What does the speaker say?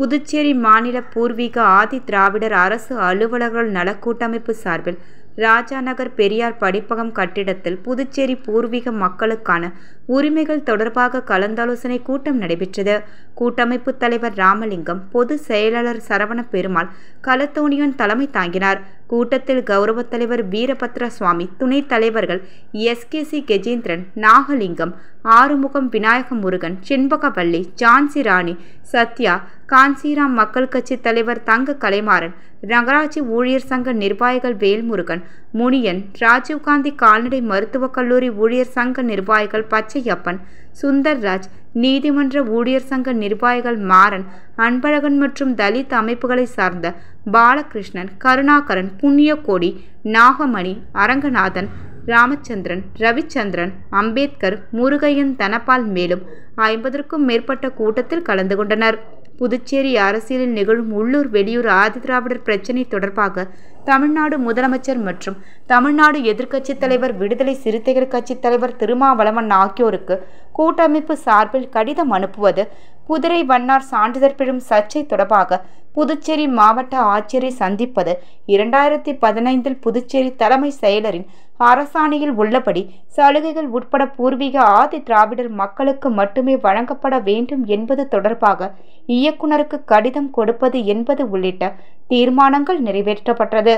புதுச்சேரி மாநில பூர்வீக ஆதி திராவிடர் அரசு அலுவலர்கள் நலக்கூட்டமைப்பு சார்பில் ராஜாநகர் பெரியார் படிப்பகம் கட்டிடத்தில் புதுச்சேரி பூர்வீக மக்களுக்கான உரிமைகள் தொடர்பாக கலந்தாலோசனை கூட்டம் நடைபெற்றது. கூட்டமைப்பு தலைவர் ராமலிங்கம், பொதுச் செயலாளர் சரவண பெருமாள், கலத்தோணியன் தலைமை தாங்கினார். கூட்டத்தில் கௌரவ தலைவர் வீரபத்ர சுவாமி, துணைத் தலைவர்கள் SKC கஜேந்திரன், நாகலிங்கம், ஆறுமுகம், விநாயக முருகன், செண்பகவல்லி, ஜான்சி ராணி, சத்யா, காஞ்சிராம், மக்கள் கட்சி தலைவர் தங்க கலைமாறன், நகராட்சி ஊழியர் சங்க நிர்வாகிகள் வேல்முருகன், முனியன், ராஜீவ்காந்தி கால்நடை மருத்துவக் கல்லூரி ஊழியர் சங்க நிர்வாகிகள் பச்சையப்பன், சுந்தர்ராஜ், நீதிமன்ற ஊழியர் சங்க நிர்வாகிகள் மாறன், அன்பழகன் மற்றும் தலித் அமைப்புகளை சார்ந்த பாலகிருஷ்ணன், கருணாகரன், புண்ணியகோடி, நாகமணி, அரங்கநாதன், ராமச்சந்திரன், ரவிச்சந்திரன், அம்பேத்கர், முருகையன், தனபால் மேலும் 50க்கும் மேற்பட்ட கூட்டத்தில் கலந்து கொண்டனர். புதுச்சேரி அரசியலில் நிகழும் உள்ளூர் வெளியூர் ஆதிதிராவிடர் பிரச்சினை தொடர்பாக தமிழ்நாடு முதலமைச்சர் மற்றும் தமிழ்நாடு எதிர்க்கட்சித் தலைவர், விடுதலை சிறுத்தைகள் கட்சி தலைவர் திருமாவளவன் ஆகியோருக்கு கூட்டமைப்பு சார்பில் கடிதம் அனுப்புவது, குதிரை வண்ணார் சான்றிதழ் பெறும் சர்ச்சை தொடர்பாக புதுச்சேரி மாவட்ட ஆட்சியரை சந்திப்பது, 2015 புதுச்சேரி தலைமை செயலரின் அரசாணையில் உள்ளபடி சலுகைகள் உட்பட பூர்வீக ஆதி திராவிடர் மக்களுக்கு மட்டுமே வழங்கப்பட வேண்டும் என்பது தொடர்பாக இயக்குநருக்கு கடிதம் கொடுப்பது என்பது உள்ளிட்ட தீர்மானங்கள் நிறைவேற்றப்பட்டது.